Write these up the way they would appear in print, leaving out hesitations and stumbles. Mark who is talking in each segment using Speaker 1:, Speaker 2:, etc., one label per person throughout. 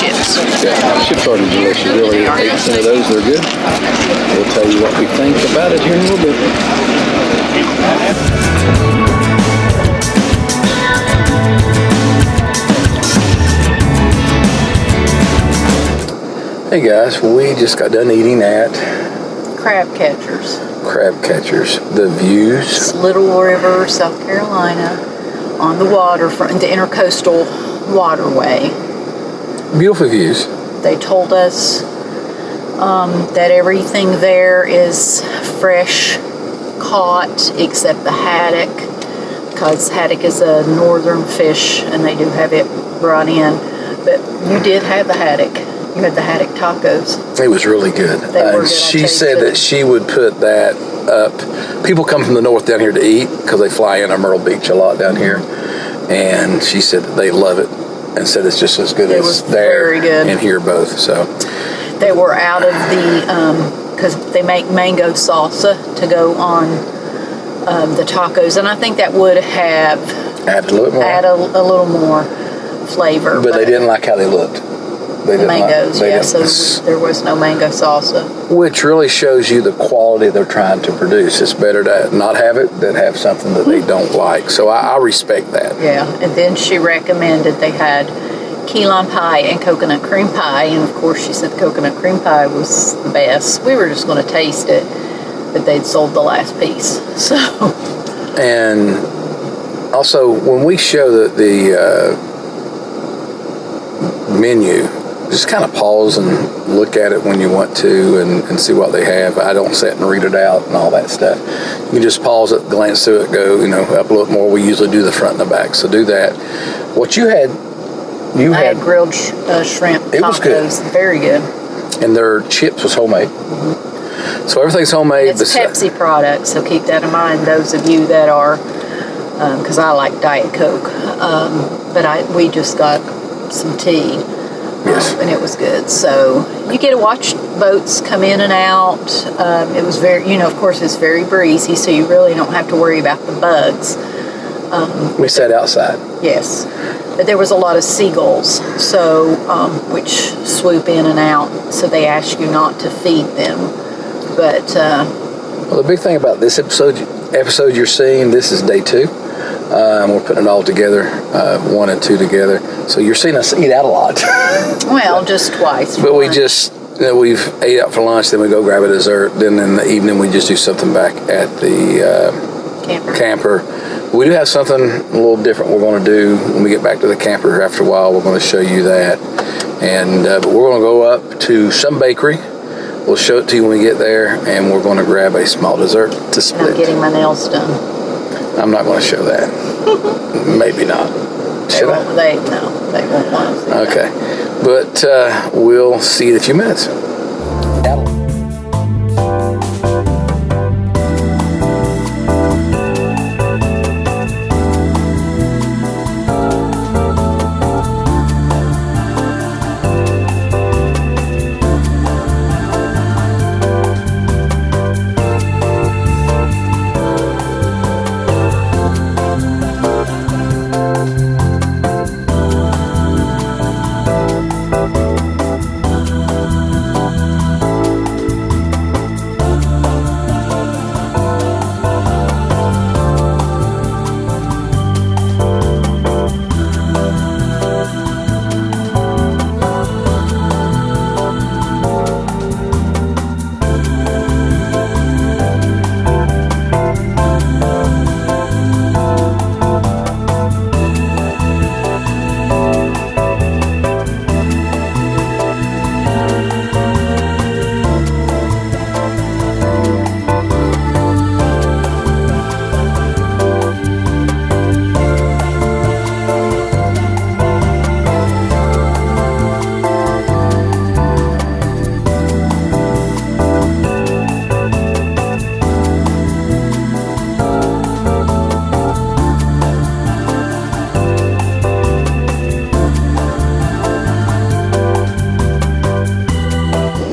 Speaker 1: chips.
Speaker 2: Yeah, chips are delicious. Really, 8% of those, they're good. We'll tell you what we think about it here in a little bit. Hey guys, we just got done eating at
Speaker 3: Crab Catchers.
Speaker 2: The views.
Speaker 3: Little River, South Carolina, on the waterfront, the Intercoastal Waterway.
Speaker 2: Beautiful views.
Speaker 3: They told us that everything there is fresh caught except the haddock, because haddock is a northern fish and they do have it brought in. But you did have the haddock. You had the haddock tacos.
Speaker 2: It was really good.
Speaker 3: They were good.
Speaker 2: She said that she would put that up. People come from the north down here to eat because they fly in Myrtle Beach a lot down here. And she said that they love it and said it's just as good as there and here both. So
Speaker 3: they were out of the, because they make mango salsa to go on the tacos. And I think that would have
Speaker 2: added a little more.
Speaker 3: Add a little more flavor.
Speaker 2: But they didn't like how they looked.
Speaker 3: Mangoes, so there was no mango salsa.
Speaker 2: Which really shows you the quality they're trying to produce. It's better to not have it than have something that they don't like. So I respect that.
Speaker 3: Yeah, and then she recommended they had key lime pie and coconut cream pie, and of course she said coconut cream pie was the best. We were just going to taste it, but they'd sold the last piece. So.
Speaker 2: And also, when we show the menu, just kind of pause and look at it when you want to and see what they have. I don't sit and read it out and all that stuff. You can just pause it, glance through it, go, up a little more. We usually do the front and the back, so do that. What you had,
Speaker 3: I had grilled shrimp tacos.
Speaker 2: It was good.
Speaker 3: Very good.
Speaker 2: And their chips was homemade. Mm-hmm. So everything's homemade.
Speaker 3: It's a Pepsi product, so keep that in mind, those of you that are, because I like Diet Coke, but we just got some tea.
Speaker 2: Yes.
Speaker 3: And it was good. So you get to watch boats come in and out. It was very, of course, it's very breezy, so you really don't have to worry about the bugs.
Speaker 2: We sat outside.
Speaker 3: Yes. But there was a lot of seagulls, so which swoop in and out, so they ask you not to feed them. But
Speaker 2: well, the big thing about this episode you're seeing, this is day 2. We're putting it all together, 1 and 2 together. So you're seeing us eat out a lot.
Speaker 3: Well, just twice.
Speaker 2: But we just, we've ate out for lunch, then we go grab a dessert. Then in the evening, we just do something back at the camper. We do have something a little different we're going to do when we get back to the camper after a while. We're going to show you that. And but we're going to go up to some bakery. We'll show it to you when we get there. And we're going to grab a small dessert to split.
Speaker 3: I'm getting my nails done.
Speaker 2: I'm not going to show that. Maybe not. Should I?
Speaker 3: They won't want to see
Speaker 2: Okay. But we'll see you in a few minutes.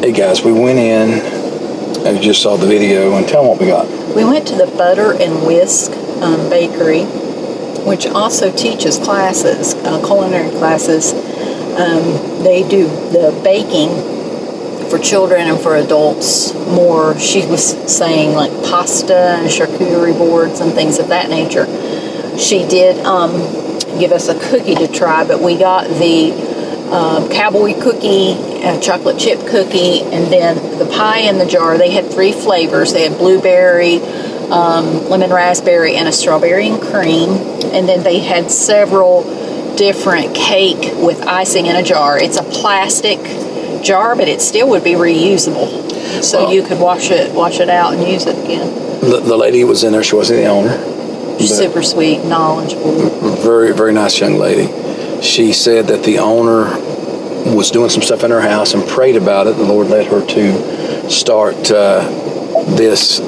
Speaker 2: Hey guys, we went in, and you just saw the video, and tell them what we got.
Speaker 3: We went to the Butter and Whisk Bakery, which also teaches classes, culinary classes. They do the baking for children and for adults more. She was saying like pasta and charcuterie boards and things of that nature. She did give us a cookie to try, but we got the cowboy cookie, chocolate chip cookie, and then the pie in the jar. They had 3 flavors. They had blueberry, lemon raspberry, and a strawberry and cream. And then they had several different cake with icing in a jar. It's a plastic jar, but it still would be reusable. So you could wash it out and use it again.
Speaker 2: The lady was in there. She wasn't the owner.
Speaker 3: Super sweet, knowledgeable.
Speaker 2: Very, very nice young lady. She said that the owner was doing some stuff in her house and prayed about it. The Lord led her to start this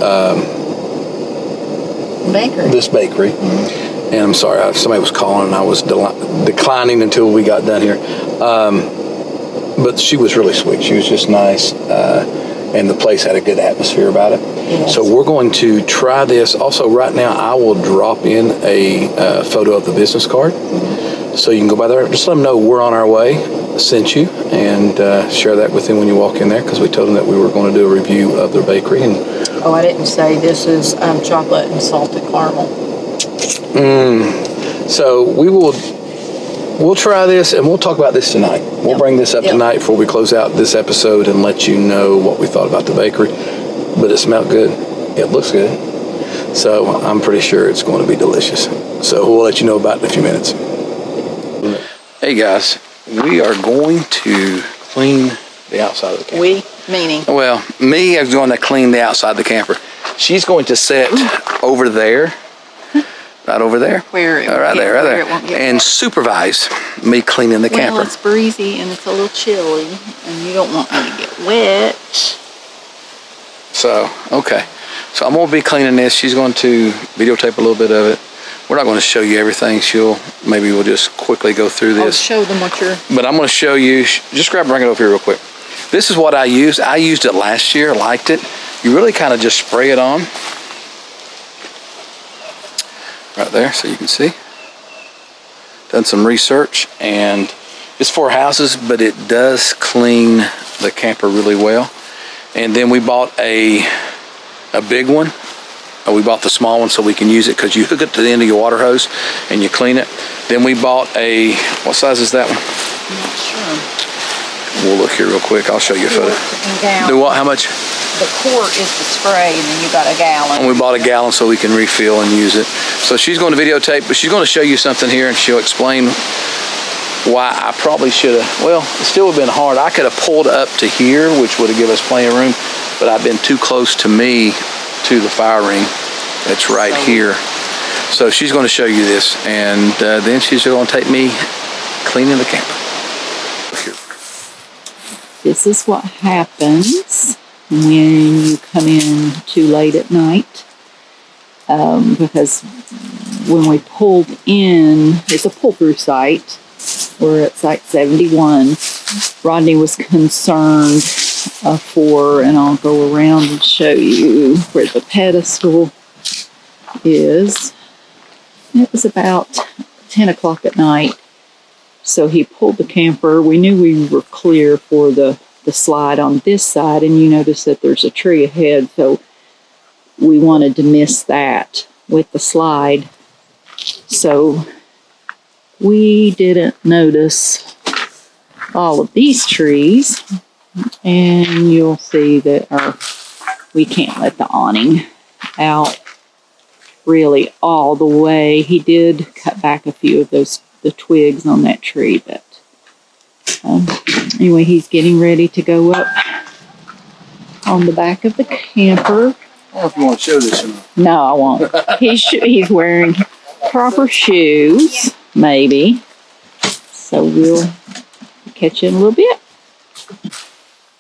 Speaker 2: bakery. Mm-hmm. And I'm sorry, somebody was calling and I was declining until we got done here. But she was really sweet. She was just nice. And the place had a good atmosphere about it. Yes. So we're going to try this. Also, right now, I will drop in a photo of the business card. Mm-hmm. So you can go by there. Just let them know we're on our way, sent you, and share that with them when you walk in there, because we told them that we were going to do a review of their bakery. And
Speaker 3: I didn't say this is chocolate and salted caramel.
Speaker 2: So we'll try this, and we'll talk about this tonight. We'll bring this up tonight before we close out this episode and let you know what we thought about the bakery. But it smelled good. It looks good. So I'm pretty sure it's going to be delicious. So we'll let you know about it in a few minutes. Hey guys, we are going to clean the outside of the camper.
Speaker 3: We, meaning?
Speaker 2: Well, me is going to clean the outside of the camper. She's going to sit over there. Right over there.
Speaker 3: Right there.
Speaker 2: And supervise me cleaning the camper.
Speaker 3: Well, it's breezy and it's a little chilly, and you don't want me to get wet.
Speaker 2: So, okay. So I'm going to be cleaning this. She's going to videotape a little bit of it. We're not going to show you everything. Maybe we'll just quickly go through this.
Speaker 3: I'll show them what you're...
Speaker 2: But I'm going to show you, just bring it over here real quick. This is what I used. I used it last year, liked it. You really kind of just spray it on. Right there, so you can see. Done some research, and it's for houses, but it does clean the camper really well. And then we bought a big one. We bought the small one so we can use it, because you hook it to the end of your water hose and you clean it. Then we bought what size is that one?
Speaker 3: I'm not sure.
Speaker 2: We'll look here real quick. I'll show you a photo. Do what? How much?
Speaker 3: The quart is the spray, and then you got a gallon.
Speaker 2: And we bought a gallon so we can refill and use it. So she's going to videotape, but she's going to show you something here, and she'll explain why I probably should have. Well, it still would have been hard. I could have pulled up to here, which would have given us plenty of room, but I've been too close to me to the fire ring. It's right here. So she's going to show you this, and then she's going to take me cleaning the camper.
Speaker 1: This is what happens when you come in too late at night, because when we pulled in, it's a pull-through site. We're at site 71. Rodney was concerned and I'll go around and show you where the pedestal is. It was about 10 o'clock at night. So he pulled the camper. We knew we were clear for the slide on this side, and you notice that there's a tree ahead, so we wanted to miss that with the slide. So we didn't notice all of these trees, and you'll see that we can't let the awning out really all the way. He did cut back a few of the twigs on that tree, but anyway, he's getting ready to go up on the back of the camper.
Speaker 2: I don't know if you want to show this or not.
Speaker 1: No, I won't. He's wearing proper shoes, maybe. So we'll catch you in a little bit.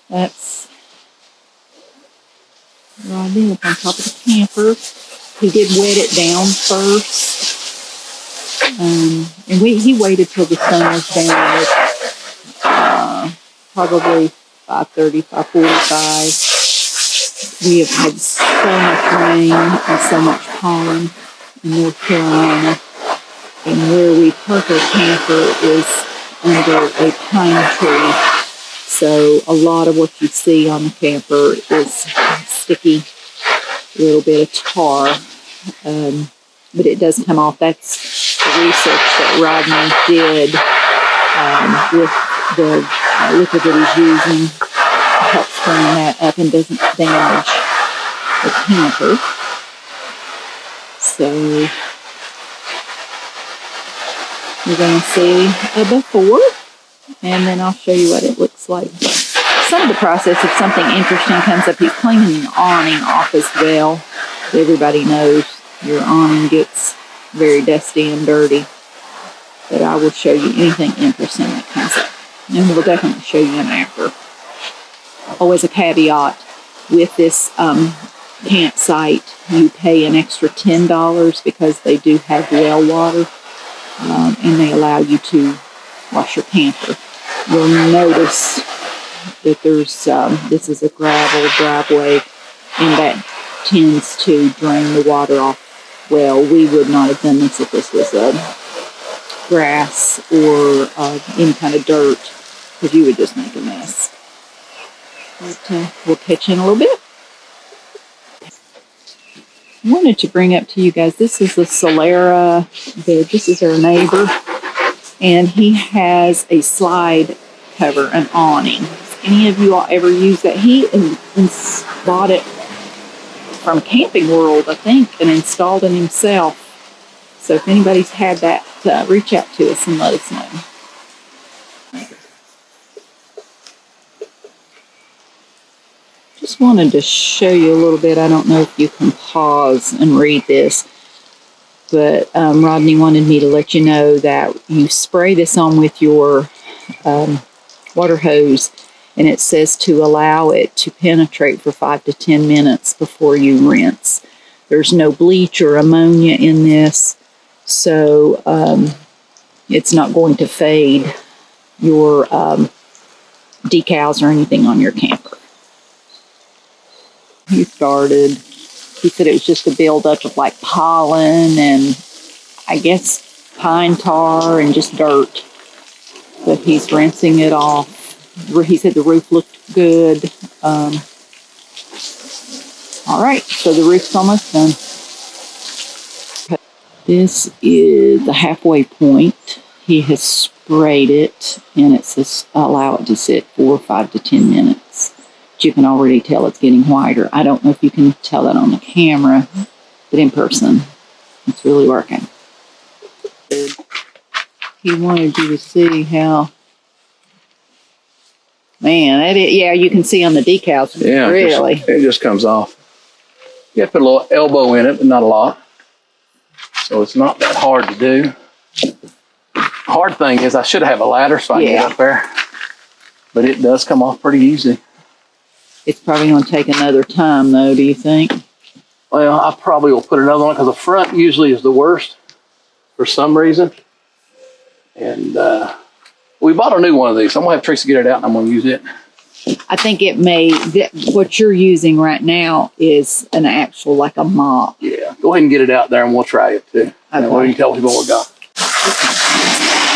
Speaker 1: That's Rodney up on top of the camper. He did wet it down first. And he waited till the sun was down at probably 5:30, 5:45. We have had so much rain and so much pollen in North Carolina. And where we park our camper is under a pine tree. So a lot of what you see on the camper is sticky, a little bit of tar, but it does come off. That's the research that Rodney did with the liquid that he's using. Helps bring that up and doesn't damage the camper. So you're going to see a before, and then I'll show you what it looks like. Some of the process, if something interesting comes up, he's cleaning the awning off as well. Everybody knows your awning gets very dusty and dirty, but I will show you anything interesting that comes up, and we'll definitely show you an after. Always a caveat with this campsite, you pay an extra $10 because they do have well water, and they allow you to wash your camper. You'll notice that there's this is a gravel driveway, and that tends to drain the water off. Well, we would not have done this if this was grass or any kind of dirt, because you would just make a mess. But we'll catch you in a little bit. I wanted to bring up to you guys, this is the Solera bed. This is our neighbor, and he has a slide cover, an awning. Has any of you all ever used that? He bought it from Camping World, I think, and installed it himself. So if anybody's had that, reach out to us and let us know. Just wanted to show you a little bit. I don't know if you can pause and read this, but Rodney wanted me to let you know that you spray this on with your water hose, and it says to allow it to penetrate for 5 to 10 minutes before you rinse. There's no bleach or ammonia in this, so it's not going to fade your decals or anything on your camper. He said it was just a buildup of like pollen and I guess pine tar and just dirt. But he's rinsing it off. He said the roof looked good. All right, so the roof's almost done. This is the halfway point. He has sprayed it, and it says allow it to sit for 5 to 10 minutes. But you can already tell it's getting whiter. I don't know if you can tell that on the camera, but in person, it's really working. He wanted you to see how, man, yeah, you can see on the decals,
Speaker 2: Yeah,
Speaker 1: really.
Speaker 2: It just comes off. You have to put a little elbow in it, but not a lot. So it's not that hard to do. Hard thing is I should have a ladder so I can get up there. But it does come off pretty easy.
Speaker 1: It's probably going to take another time, though, do you think?
Speaker 2: Well, I probably will put another one because the front usually is the worst for some reason. And we bought a new one of these. I'm going to have Teresa get it out and I'm going to use it.
Speaker 1: I think it may, what you're using right now is an actual, like a mop.
Speaker 2: Yeah, go ahead and get it out there and we'll try it too. And we can tell people what we got.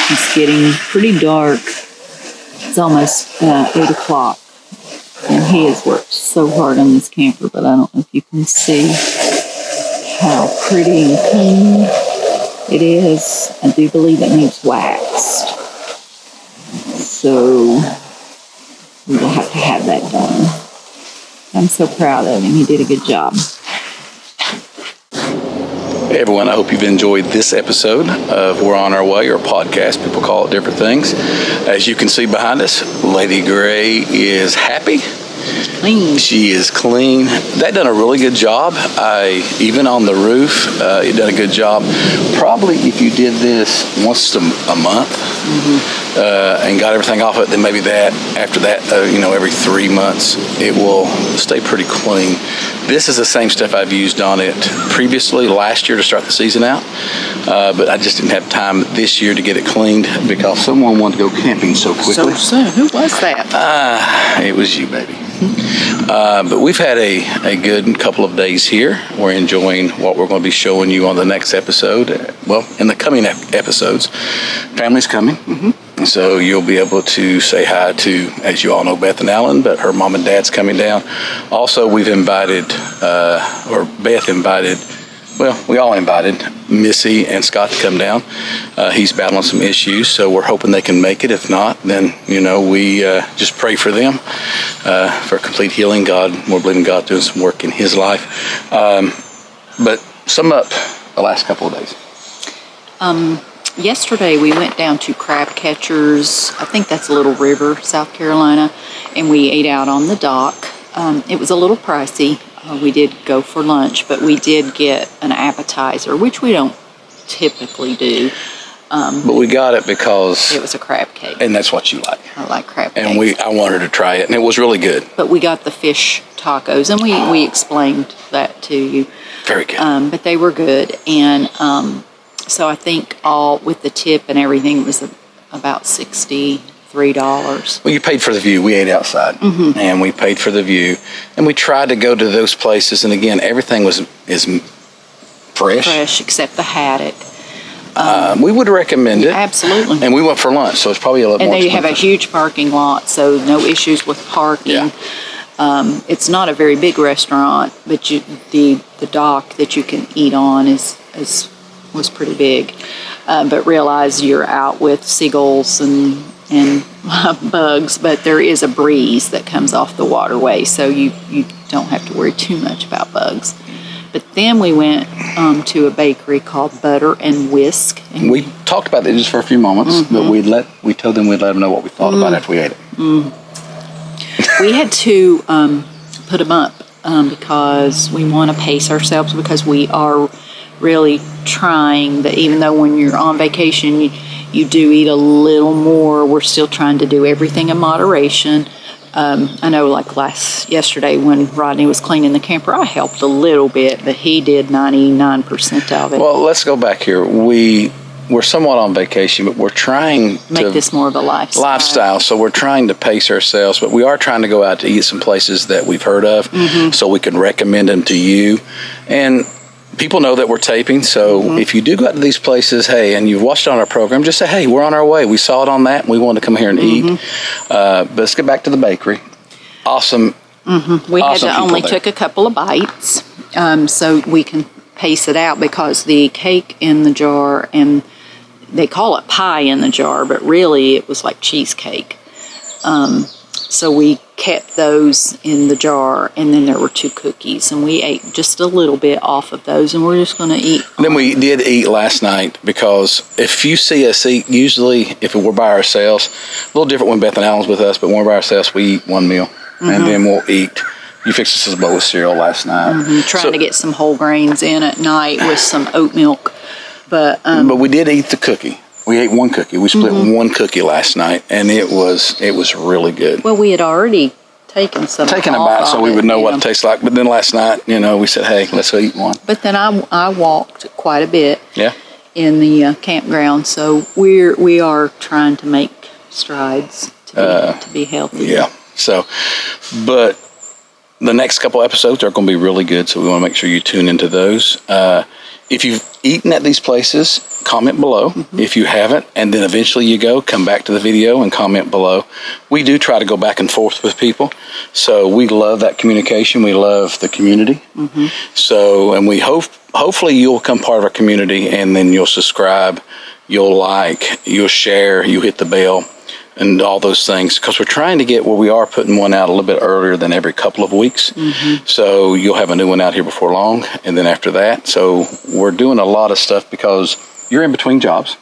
Speaker 1: It's getting pretty dark. It's almost 8 o'clock. And he has worked so hard on this camper, but I don't know if you can see how pretty and clean it is. I do believe it needs waxed. So we will have to have that done. I'm so proud of him. He did a good job.
Speaker 2: Hey everyone, I hope you've enjoyed this episode of We're On Our Way, or podcast. People call it different things. As you can see behind us, Lady Gray is happy.
Speaker 1: Clean.
Speaker 2: She is clean. That done a really good job. Even on the roof, it done a good job. Probably if you did this once a month and got everything off it, then maybe after that, every 3 months, it will stay pretty clean. This is the same stuff I've used on it previously, last year to start the season out. But I just didn't have time this year to get it cleaned because someone wanted to go camping so quickly.
Speaker 1: So soon. Who was that?
Speaker 2: It was you, baby. But we've had a good couple of days here. We're enjoying what we're going to be showing you on the next episode. Well, in the coming episodes. Family's coming. So you'll be able to say hi to, as you all know, Beth and Alan, but her mom and dad's coming down. Also, we've invited, or Beth invited, well, we all invited Missy and Scott to come down. He's battling some issues, so we're hoping they can make it. If not, then, we just pray for them for complete healing. We're believing God doing some work in his life. But sum up the last couple of days.
Speaker 3: Yesterday we went down to Crab Catchers. I think that's Little River, South Carolina, and we ate out on the dock. It was a little pricey. We did go for lunch, but we did get an appetizer, which we don't typically do.
Speaker 2: But we got it because
Speaker 3: it was a crab cake.
Speaker 2: And that's what you like.
Speaker 3: I like crab cake.
Speaker 2: And I wanted to try it, and it was really good.
Speaker 3: But we got the fish tacos, and we explained that to you.
Speaker 2: Very good.
Speaker 3: But they were good, and so I think all with the tip and everything, it was about $63.
Speaker 2: Well, you paid for the view. We ate outside, and we paid for the view, and we tried to go to those places. And again, everything is fresh.
Speaker 3: Fresh, except the haddock.
Speaker 2: We would recommend it.
Speaker 3: Absolutely.
Speaker 2: And we went for lunch, so it's probably a little more expensive.
Speaker 3: And they have a huge parking lot, so no issues with parking.
Speaker 2: Yeah.
Speaker 3: It's not a very big restaurant, but the dock that you can eat on was pretty big. But realize you're out with seagulls and bugs, but there is a breeze that comes off the waterway, so you don't have to worry too much about bugs. But then we went to a bakery called Butter and Whisk. And
Speaker 2: we talked about that just for a few moments, but we told them we'd let them know what we thought about it after we ate it.
Speaker 3: We had to put them up because we want to pace ourselves, because we are really trying that. Even though when you're on vacation you do eat a little more, we're still trying to do everything in moderation. I know, like yesterday when Rodney was cleaning the camper, I helped a little bit, but he did 99% of it.
Speaker 2: Well, let's go back here. We're somewhat on vacation, but we're trying to
Speaker 3: make this more of a lifestyle.
Speaker 2: So we're trying to pace ourselves, but we are trying to go out to eat some places that we've heard of, so we can recommend them to you. And people know that we're taping, so if you do go out to these places, hey, and you've watched it on our program, just say, hey, we're on our way. We saw it on that, and we wanted to come here and eat. But let's get back to the bakery. Awesome.
Speaker 3: We only took a couple of bites, so we can pace it out, because the cake in the jar, and they call it pie in the jar, but really it was like cheesecake. So we kept those in the jar, and then there were 2 cookies, and we ate just a little bit off of those, and we're just going to eat.
Speaker 2: Then we did eat last night, because if you see us eat, usually if we're by ourselves, a little different when Beth and Alan's with us, but when we're by ourselves, we eat one meal, and then we'll eat. You fixed us a bowl of cereal last night.
Speaker 3: Trying to get some whole grains in at night with some oat milk. But
Speaker 2: we did eat the cookie. We ate one cookie. We split one cookie last night, and it was really good.
Speaker 3: Well, we had already taken a bite,
Speaker 2: so we would know what it tastes like. But then last night, we said, hey, let's go eat one.
Speaker 3: But then I walked quite a bit.
Speaker 2: Yeah.
Speaker 3: In the campground, so we are trying to make strides to be healthy.
Speaker 2: Yeah. So, but the next couple episodes are going to be really good, so we want to make sure you tune into those. If you've eaten at these places, comment below. If you haven't, and then eventually you come back to the video and comment below. We do try to go back and forth with people, so we love that communication. We love the community. So, and we hopefully you'll become part of our community, and then you'll subscribe, you'll like, you'll share, you'll hit the bell, and all those things, because we're trying to get where we are putting one out a little bit earlier than every couple of weeks. So you'll have a new one out here before long, and then after that. So we're doing a lot of stuff because you're in between jobs.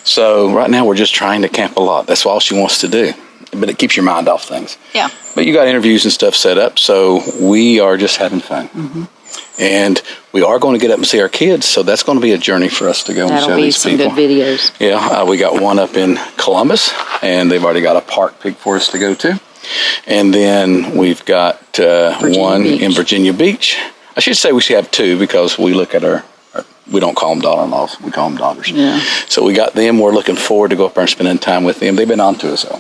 Speaker 2: So right now we're just trying to camp a lot. That's all she wants to do. But it keeps your mind off things. Yeah. But you got interviews and stuff set up, so we are just having fun. And we are going to get up and see our kids, so that's going to be a journey for us to go and show these people.
Speaker 3: That'll be some good videos.
Speaker 2: Yeah, we got one up in Columbus, and they've already got a park picked for us to go to. And then we've got one in Virginia Beach. I should say we should have 2, because we look at we don't call them daughter-in-laws, we call them daughters. Yeah. So we got them. We're looking forward to go up there and spending time with them. They've been on to us, though.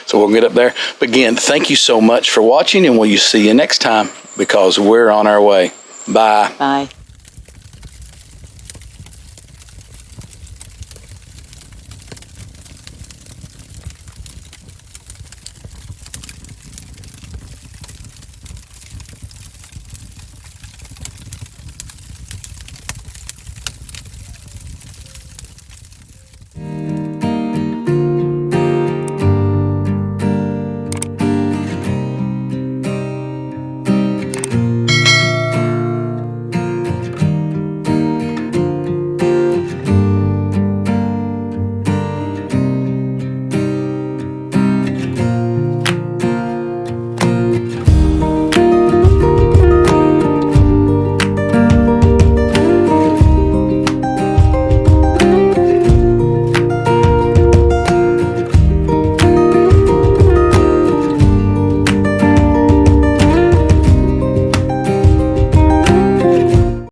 Speaker 2: So we'll get up there. But again, thank you so much for watching, and we'll see you next time, because we're on our way. Bye.
Speaker 3: Bye.